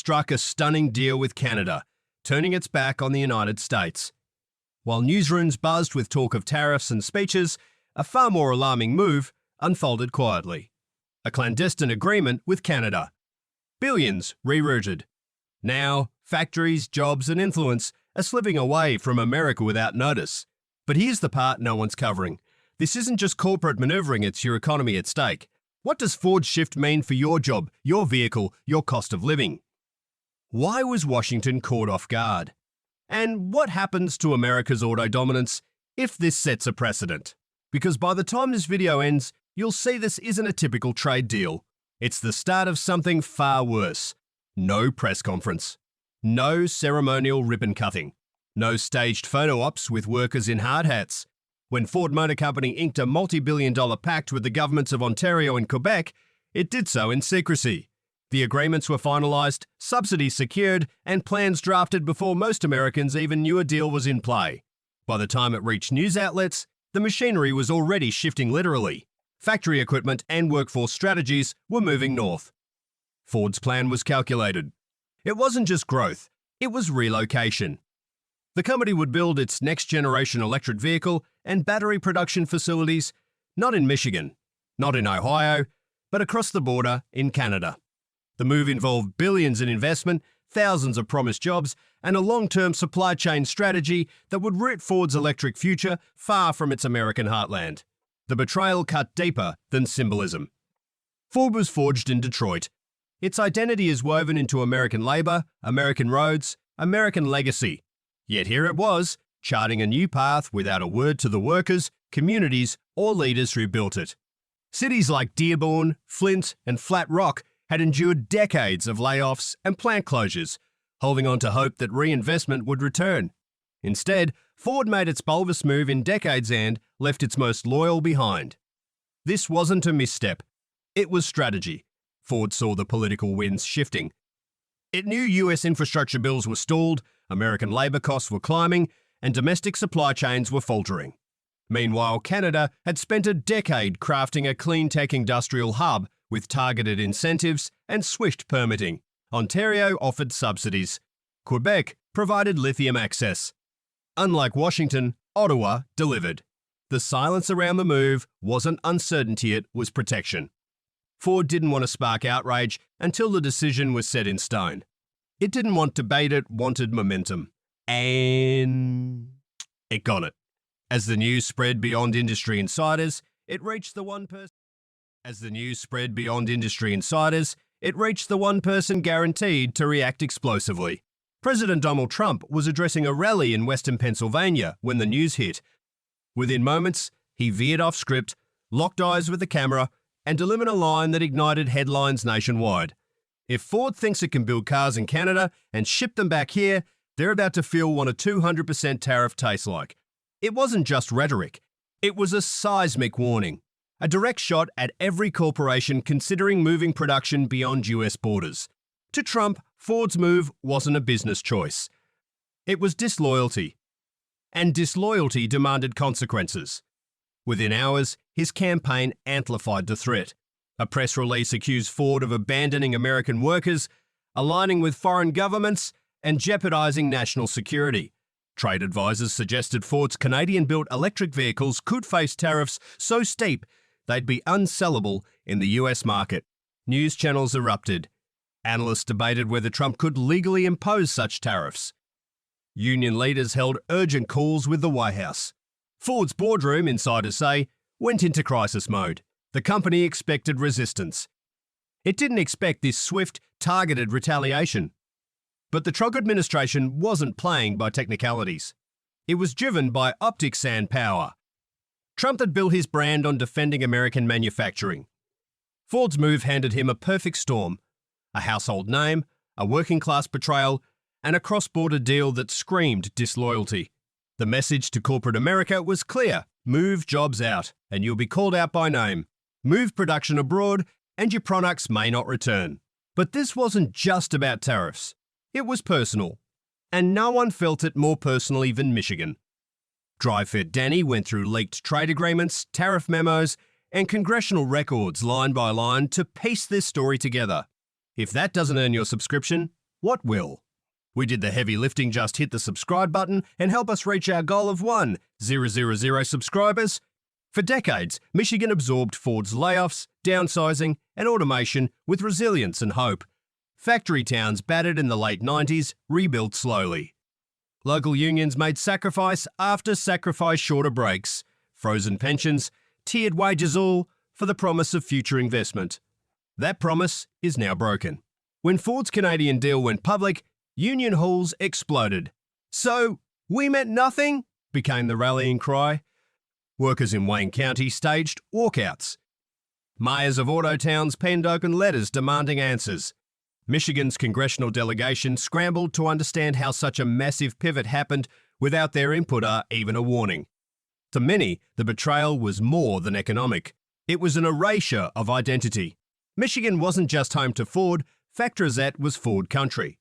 struck a stunning deal with Canada, turning its back on the United States. While newsrooms buzzed with talk of tariffs and speeches, a far more alarming move unfolded quietly. A clandestine agreement with Canada. Billions rerouted. Now, factories, jobs and influence are slipping away from America without notice. But here's the part no one's covering. This isn't just corporate maneuvering, it's your economy at stake. What does Ford's shift mean for your job, your vehicle, your cost of living? Why was Washington caught off guard? And what happens to America's auto dominance if this sets a precedent? Because by the time this video ends, you'll see this isn't a typical trade deal. It's the start of something far worse. No press conference. No ceremonial ribbon cutting. No staged photo ops with workers in hard hats. When Ford Motor Company inked a multi-billion-dollar pact with the governments of Ontario and Quebec, it did so in secrecy. The agreements were finalised, subsidies secured, and plans drafted before most Americans even knew a deal was in play. By the time it reached news outlets, the machinery was already shifting literally. Factory equipment and workforce strategies were moving north. Ford's plan was calculated. It wasn't just growth, it was relocation. The company would build its next-generation electric vehicle and battery production facilities not in Michigan, not in Ohio, but across the border in Canada. The move involved billions in investment, thousands of promised jobs, and a long-term supply chain strategy that would root Ford's electric future far from its American heartland. The betrayal cut deeper than symbolism. Ford was forged in Detroit. Its identity is woven into American labor, American roads, American legacy. Yet here it was, charting a new path without a word to the workers, communities, or leaders who built it. Cities like Dearborn, Flint, and Flat Rock had endured decades of layoffs and plant closures, holding on to hope that reinvestment would return. Instead, Ford made its boldest move in decades and left its most loyal behind. This wasn't a misstep. It was strategy. Ford saw the political winds shifting. It knew US infrastructure bills were stalled, American labour costs were climbing, and domestic supply chains were faltering. Meanwhile, Canada had spent a decade crafting a clean-tech industrial hub with targeted incentives and swift permitting. Ontario offered subsidies. Quebec provided lithium access. Unlike Washington, Ottawa delivered. The silence around the move wasn't uncertainty, it was protection. Ford didn't want to spark outrage until the decision was set in stone. It didn't want debate, it wanted momentum. And it got it. As the news spread beyond industry insiders, it reached the one person guaranteed to react explosively. President Donald Trump was addressing a rally in western Pennsylvania when the news hit. Within moments, he veered off script, locked eyes with the camera, and delivered a line that ignited headlines nationwide. If Ford thinks it can build cars in Canada and ship them back here, they're about to feel what a 200% tariff tastes like. It wasn't just rhetoric. It was a seismic warning. A direct shot at every corporation considering moving production beyond US borders. To Trump, Ford's move wasn't a business choice. It was disloyalty. And disloyalty demanded consequences. Within hours, his campaign amplified the threat. A press release accused Ford of abandoning American workers, aligning with foreign governments, and jeopardizing national security. Trade advisors suggested Ford's Canadian-built electric vehicles could face tariffs so steep they'd be unsellable in the US market. News channels erupted. Analysts debated whether Trump could legally impose such tariffs. Union leaders held urgent calls with the White House. Ford's boardroom, insiders say, went into crisis mode. The company expected resistance. It didn't expect this swift, targeted retaliation. But the Trump administration wasn't playing by technicalities. It was driven by optics and power. Trump had built his brand on defending American manufacturing. Ford's move handed him a perfect storm. A household name, a working-class betrayal, and a cross-border deal that screamed disloyalty. The message to corporate America was clear. Move jobs out, and you'll be called out by name. Move production abroad, and your products may not return. But this wasn't just about tariffs. It was personal. And no one felt it more personally than Michigan. DriveFed Dani went through leaked trade agreements, tariff memos, and congressional records line by line to piece this story together. If that doesn't earn your subscription, what will? We did the heavy lifting. Just hit the subscribe button and help us reach our goal of 1,000 subscribers. For decades, Michigan absorbed Ford's layoffs, downsizing, and automation with resilience and hope. Factory towns battered in the late 90s rebuilt slowly. Local unions made sacrifice after sacrifice, shorter breaks, frozen pensions, tiered wages, all for the promise of future investment. That promise is now broken. When Ford's Canadian deal went public, union halls exploded. "So, we meant nothing?" became the rallying cry. Workers in Wayne County staged walkouts. Mayors of auto towns penned open letters demanding answers. Michigan's congressional delegation scrambled to understand how such a massive pivot happened without their input or even a warning. To many, the betrayal was more than economic. It was an erasure of identity. Michigan wasn't just home to Ford, Factorizette was Ford country.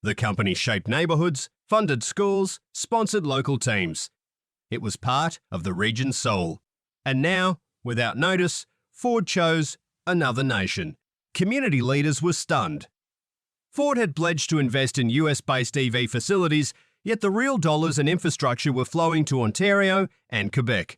The company shaped neighbourhoods, funded schools, sponsored local teams. It was part of the region's soul. And now, without notice, Ford chose another nation. Community leaders were stunned. Ford had pledged to invest in US-based EV facilities, yet the real dollars and infrastructure were flowing to Ontario and Quebec.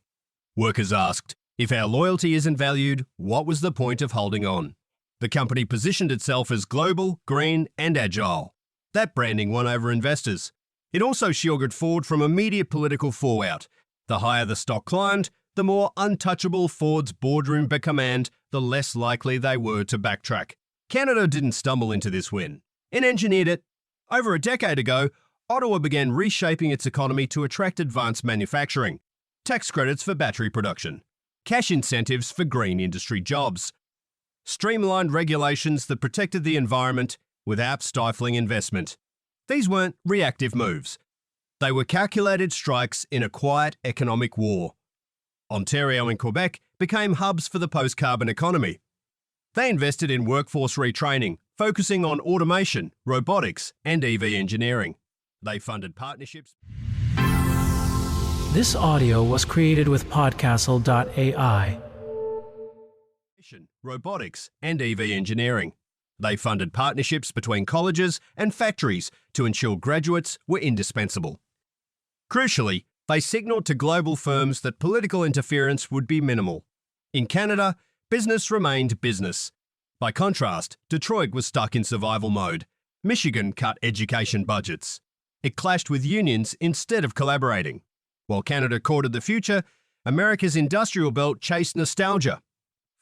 Workers asked, if our loyalty isn't valued, what was the point of holding on? The company positioned itself as global, green, and agile. That branding won over investors. It also shielded Ford from immediate political fallout. The higher the stock climbed, the more untouchable Ford's boardroom command, the less likely they were to backtrack. Canada didn't stumble into this win. It engineered it. Over a decade ago, Ottawa began reshaping its economy to attract advanced manufacturing, tax credits for battery production, cash incentives for green industry jobs, streamlined regulations that protected the environment without stifling investment. These weren't reactive moves. They were calculated strikes in a quiet economic war. Ontario and Quebec became hubs for the post-carbon economy. They invested in workforce retraining, focusing on automation, robotics, and EV engineering. They funded partnerships. This audio was created with Podcastle.ai. Robotics, and EV engineering. They funded partnerships between colleges and factories to ensure graduates were indispensable. Crucially, they signalled to global firms that political interference would be minimal. In Canada, business remained business. By contrast, Detroit was stuck in survival mode. Michigan cut education budgets. It clashed with unions instead of collaborating. While Canada courted the future, America's industrial belt chased nostalgia,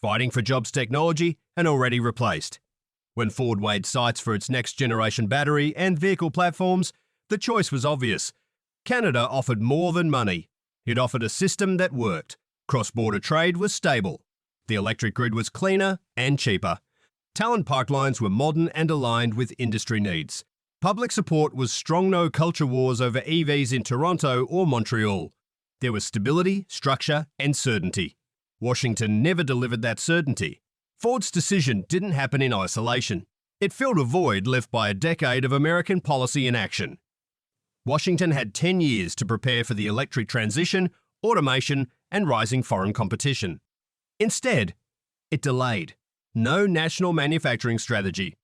fighting for jobs technology and already replaced. When Ford weighed sights for its next-generation battery and vehicle platforms, the choice was obvious. Canada offered more than money. It offered a system that worked. Cross-border trade was stable. The electric grid was cleaner and cheaper. Talent pipelines were modern and aligned with industry needs. Public support was strong. No culture wars over EVs in Toronto or Montreal. There was stability, structure, and certainty. Washington never delivered that certainty. Ford's decision didn't happen in isolation. It filled a void left by a decade of American policy inaction. Washington had 10 years to prepare for the electric transition, automation, and rising foreign competition. Instead, it delayed. No national manufacturing strategy.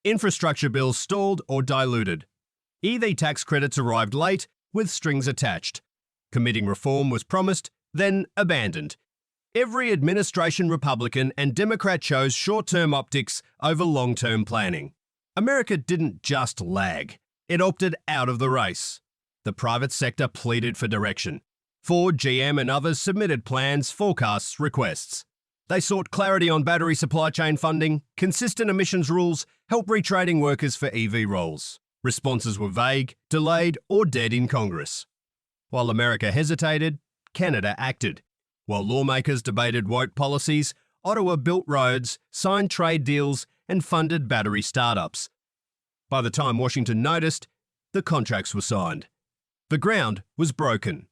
Infrastructure bills stalled or diluted. EV tax credits arrived late with strings attached. Committing reform was promised, then abandoned. Every administration, Republican and Democrat, chose short-term optics over long-term planning. America didn't just lag. It opted out of the race. The private sector pleaded for direction. Ford, GM and others submitted plans, forecasts, requests. They sought clarity on battery supply chain funding, consistent emissions rules, help retraining workers for EV roles. Responses were vague, delayed, or dead in Congress. While America hesitated, Canada acted. While lawmakers debated woke policies, Ottawa built roads, signed trade deals, and funded battery startups. By the time Washington noticed, the contracts were signed. The ground was broken.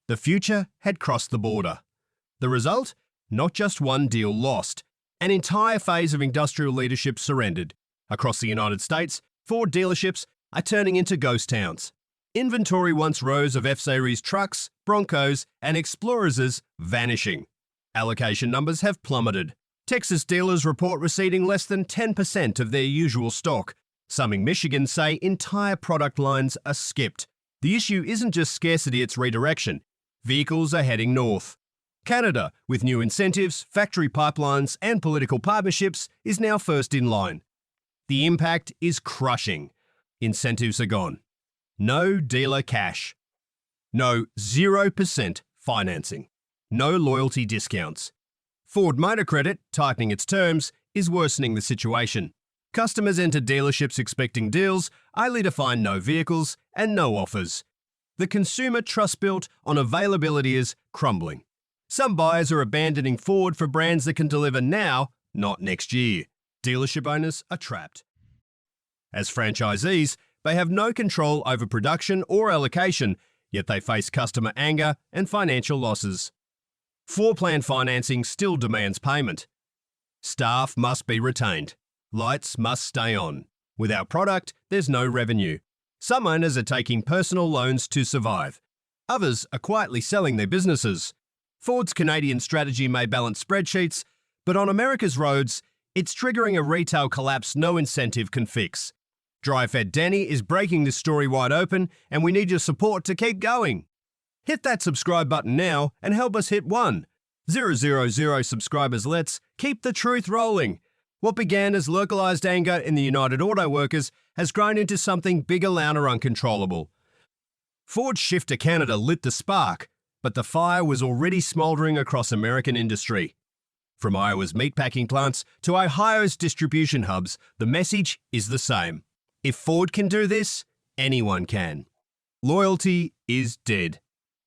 The future had crossed the border. The result? Not just one deal lost. An entire phase of industrial leadership surrendered. Across the United States, Ford dealerships are turning into ghost towns. Inventory once rows of F-Series trucks, Broncos, and Explorers is vanishing. Allocation numbers have plummeted. Texas dealers report receiving less than 10% of their usual stock. Some in Michigan say entire product lines are skipped. The issue isn't just scarcity, it's redirection. Vehicles are heading north. Canada, with new incentives, factory pipelines, and political partnerships, is now first in line. The impact is crushing. Incentives are gone. No dealer cash. No 0% financing. No loyalty discounts. Ford Motor Credit, tightening its terms, is worsening the situation. Customers enter dealerships expecting deals, only to find no vehicles and no offers. The consumer trust built on availability is crumbling. Some buyers are abandoning Ford for brands that can deliver now, not next year. Dealership owners are trapped. As franchisees, they have no control over production or allocation, yet they face customer anger and financial losses. Floor plan financing still demands payment. Staff must be retained. Lights must stay on. Without product, there's no revenue. Some owners are taking personal loans to survive. Others are quietly selling their businesses. Ford's Canadian strategy may balance spreadsheets, but on America's roads, it's triggering a retail collapse no incentive can fix. DriveFed Dani is breaking this story wide open, and we need your support to keep going. Hit that subscribe button now and help us hit 1,000 subscribers. Let's keep the truth rolling. What began as localized anger in the United Auto Workers has grown into something bigger, louder, uncontrollable. Ford's shift to Canada lit the spark, but the fire was already smouldering across American industry. From Iowa's meatpacking plants to Ohio's distribution hubs, the message is the same. If Ford can do this, anyone can. Loyalty is dead.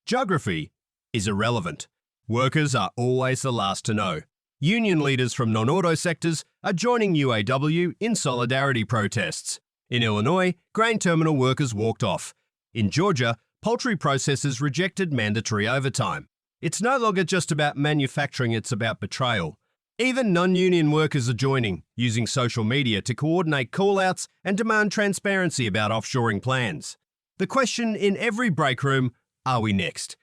Geography is irrelevant. Workers are always the last to know. Union leaders from non-auto sectors are joining UAW in solidarity protests. In Illinois, grain terminal workers walked off. In Georgia, poultry processors rejected mandatory overtime. It's no longer just about manufacturing, it's about betrayal. Even non-union workers are joining, using social media to coordinate call-outs and demand transparency about offshoring plans. The question in every break room, are we next?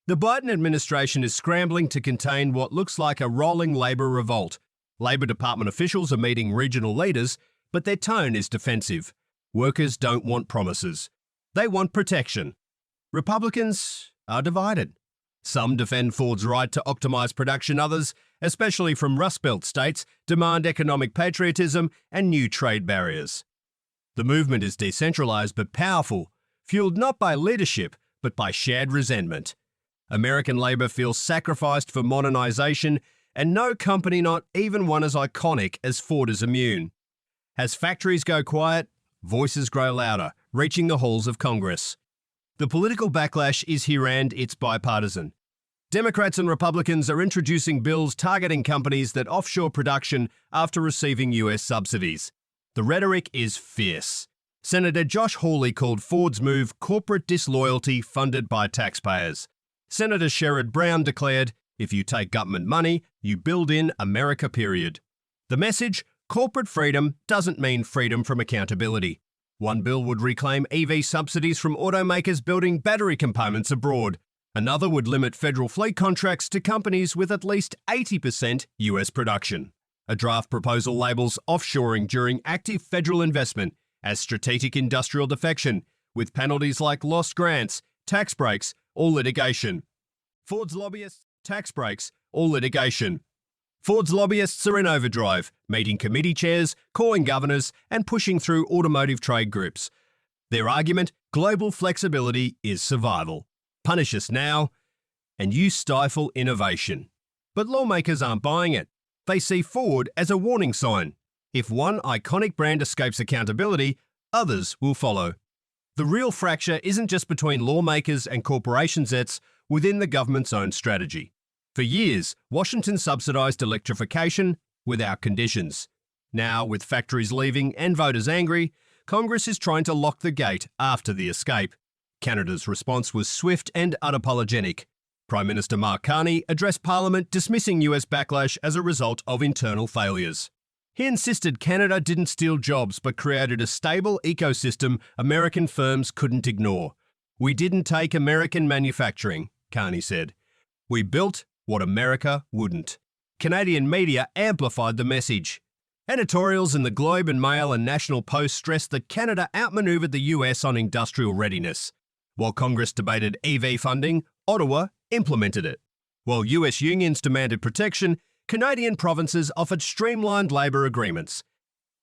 The Biden administration is scrambling to contain what looks like a rolling Labor revolt. Labor Department officials are meeting regional leaders, but their tone is defensive. Workers don't want promises. They want protection. Republicans are divided. Some defend Ford's right to optimize production. Others, especially from Rust Belt states, demand economic patriotism and new trade barriers. The movement is decentralized but powerful, fueled not by leadership, but by shared resentment. American labor feels sacrificed for modernization, and no company, not even one as iconic as Ford, is immune. As factories go quiet, voices grow louder, reaching the halls of Congress. The political backlash is here and it's bipartisan. Democrats and Republicans are introducing bills targeting companies that offshore production after receiving US subsidies. The rhetoric is fierce. Senator Josh Hawley called Ford's move corporate disloyalty funded by taxpayers. Senator Sherrod Brown declared, if you take government money, you build in America, period. The message, corporate freedom, doesn't mean freedom from accountability. One bill would reclaim EV subsidies from automakers building battery components abroad. Another would limit federal fleet contracts to companies with at least 80% US production. A draft proposal labels offshoring during active federal investment as strategic industrial defection, with penalties like lost grants, tax breaks, or litigation. Ford's lobbyists, tax breaks, or litigation. Ford's lobbyists are in overdrive, meeting committee chairs, calling governors, and pushing through automotive trade groups. Their argument, global flexibility is survival. Punish us now, and you stifle innovation. But lawmakers aren't buying it. They see Ford as a warning sign. If one iconic brand escapes accountability, others will follow. The real fracture isn't just between lawmakers and corporations, it's within the government's own strategy. For years, Washington subsidized electrification without conditions. Now, with factories leaving and voters angry, Congress is trying to lock the gate after the escape. Canada's response was swift and unapologetic. Prime Minister Mark Carney addressed Parliament dismissing US backlash as a result of internal failures. He insisted Canada didn't steal jobs but created a stable ecosystem American firms couldn't ignore. We didn't take American manufacturing, Carney said. We built what America wouldn't. Canadian media amplified the message. Editorials in the Globe and Mail and National Post stressed that Canada outmaneuvered the US on industrial readiness. While Congress debated EV funding, Ottawa implemented it. While US unions demanded protection, Canadian provinces offered streamlined labour agreements.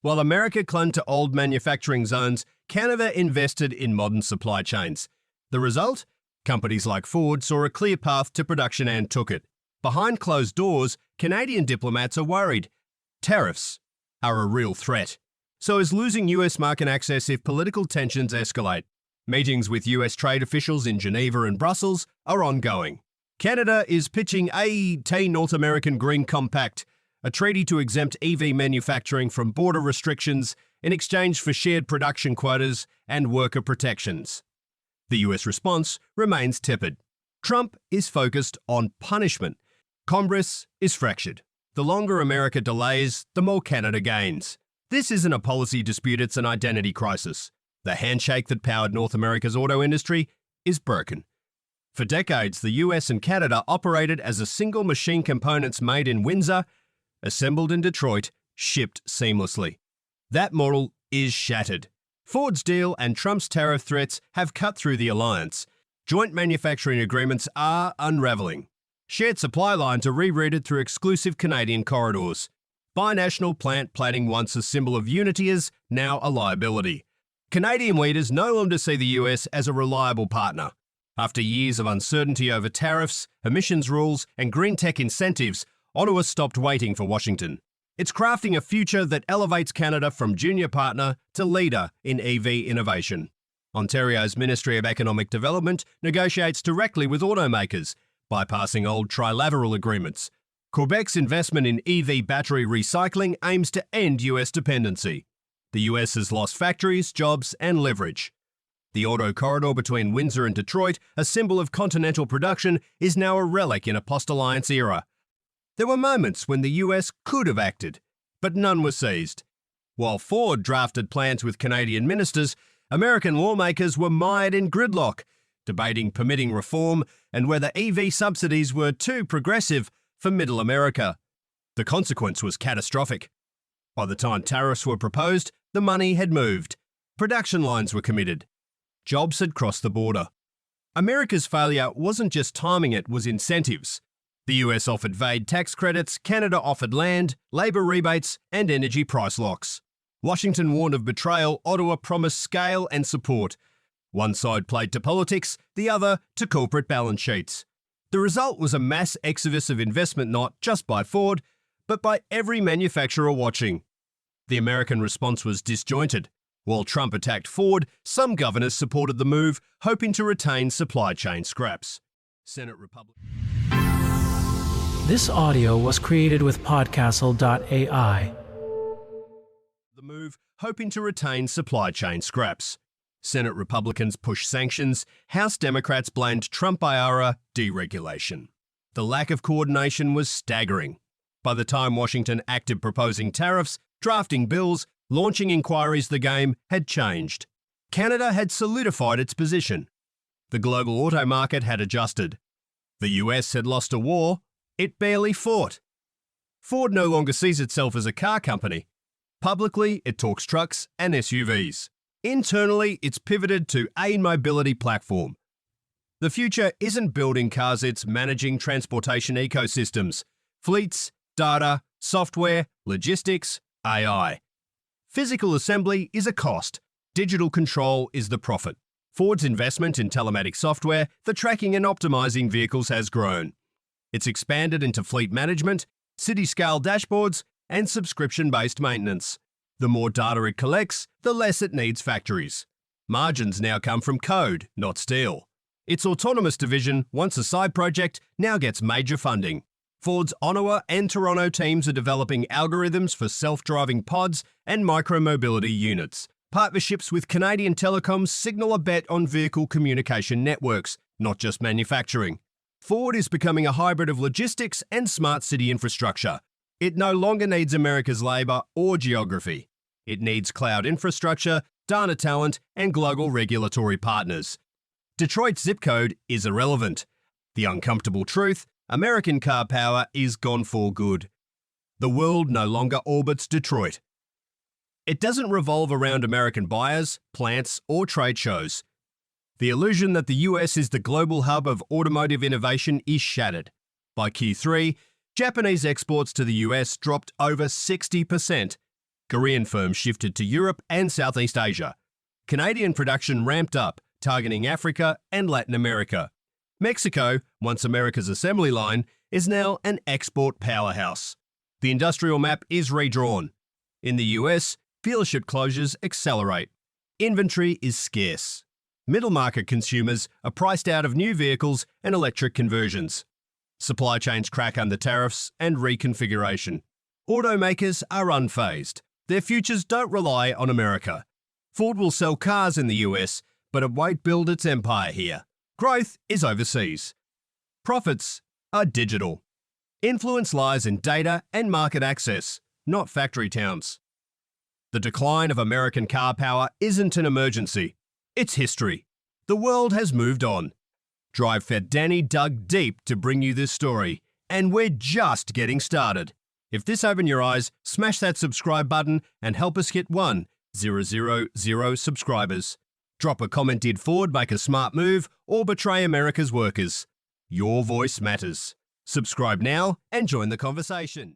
While America clung to old manufacturing zones, Canada invested in modern supply chains. The result? Companies like Ford saw a clear path to production and took it. Behind closed doors, Canadian diplomats are worried. Tariffs are a real threat. So is losing US market access if political tensions escalate. Meetings with US trade officials in Geneva and Brussels are ongoing. Canada is pitching AET North American Green Compact, a treaty to exempt EV manufacturing from border restrictions in exchange for shared production quotas and worker protections. The US response remains tepid. Trump is focused on punishment. Congress is fractured. The longer America delays, the more Canada gains. This isn't a policy dispute, it's an identity crisis. The handshake that powered North America's auto industry is broken. For decades, the US and Canada operated as a single machine, components made in Windsor, assembled in Detroit, shipped seamlessly. That model is shattered. Ford's deal and Trump's tariff threats have cut through the alliance. Joint manufacturing agreements are unravelling. Shared supply lines are rerouted through exclusive Canadian corridors. Binational plant planning, once a symbol of unity, is now a liability. Canadian leaders no longer see the US as a reliable partner. After years of uncertainty over tariffs, emissions rules, and green tech incentives, Ottawa stopped waiting for Washington. It's crafting a future that elevates Canada from junior partner to leader in EV innovation. Ontario's Ministry of Economic Development negotiates directly with automakers, bypassing old trilateral agreements. Quebec's investment in EV battery recycling aims to end US dependency. The US has lost factories, jobs, and leverage. The auto corridor between Windsor and Detroit, a symbol of continental production, is now a relic in a post-alliance era. There were moments when the US could have acted, but none were seized. While Ford drafted plans with Canadian ministers, American lawmakers were mired in gridlock, debating permitting reform and whether EV subsidies were too progressive for Middle America. The consequence was catastrophic. By the time tariffs were proposed, the money had moved. Production lines were committed. Jobs had crossed the border. America's failure wasn't just timing, it was incentives. The US offered vague tax credits, Canada offered land, labour rebates, and energy price locks. Washington warned of betrayal, Ottawa promised scale and support. One side played to politics, the other to corporate balance sheets. The result was a mass exodus of investment, not just by Ford, but by every manufacturer watching. The American response was disjointed. While Trump attacked Ford, some governors supported the move, hoping to retain supply chain scraps. Senate Republican. This audio was created with podcastle.ai. The move, hoping to retain supply chain scraps. Senate Republicans pushed sanctions. House Democrats blamed Trump-era deregulation. The lack of coordination was staggering. By the time Washington acted proposing tariffs, drafting bills, launching inquiries, the game had changed. Canada had solidified its position. The global auto market had adjusted. The US had lost a war it barely fought. Ford no longer sees itself as a car company. Publicly, it talks trucks and SUVs. Internally, it's pivoted to a mobility platform. The future isn't building cars, it's managing transportation ecosystems, fleets, data, software, logistics, AI. Physical assembly is a cost. Digital control is the profit. Ford's investment in telematics software for tracking and optimizing vehicles has grown. It's expanded into fleet management, city-scale dashboards, and subscription-based maintenance. The more data it collects, the less it needs factories. Margins now come from code, not steel. Its autonomous division, once a side project, now gets major funding. Ford's Ottawa and Toronto teams are developing algorithms for self-driving pods and micro-mobility units. Partnerships with Canadian telecoms signal a bet on vehicle communication networks, not just manufacturing. Ford is becoming a hybrid of logistics and smart city infrastructure. It no longer needs America's labour or geography. It needs cloud infrastructure, data talent, and global regulatory partners. Detroit's zip code is irrelevant. The uncomfortable truth: American car power is gone for good. The world no longer orbits Detroit. It doesn't revolve around American buyers, plants, or trade shows. The illusion that the US is the global hub of automotive innovation is shattered. By Q3, Japanese exports to the US dropped over 60%. Korean firms shifted to Europe and Southeast Asia. Canadian production ramped up, targeting Africa and Latin America. Mexico, once America's assembly line, is now an export powerhouse. The industrial map is redrawn. In the US, dealership closures accelerate. Inventory is scarce. Middle market consumers are priced out of new vehicles and electric conversions. Supply chains crack under tariffs and reconfiguration. Automakers are unfazed. Their futures don't rely on America. Ford will sell cars in the US, but it won't build its empire here. Growth is overseas. Profits are digital. Influence lies in data and market access, not factory towns. The decline of American car power isn't an emergency. It's history. The world has moved on. DriveFed Dani dug deep to bring you this story, and we're just getting started. If this opened your eyes, smash that subscribe button and help us hit 1,000 subscribers. Drop a comment: did Ford make a smart move or betray America's workers? Your voice matters. Subscribe now and join the conversation.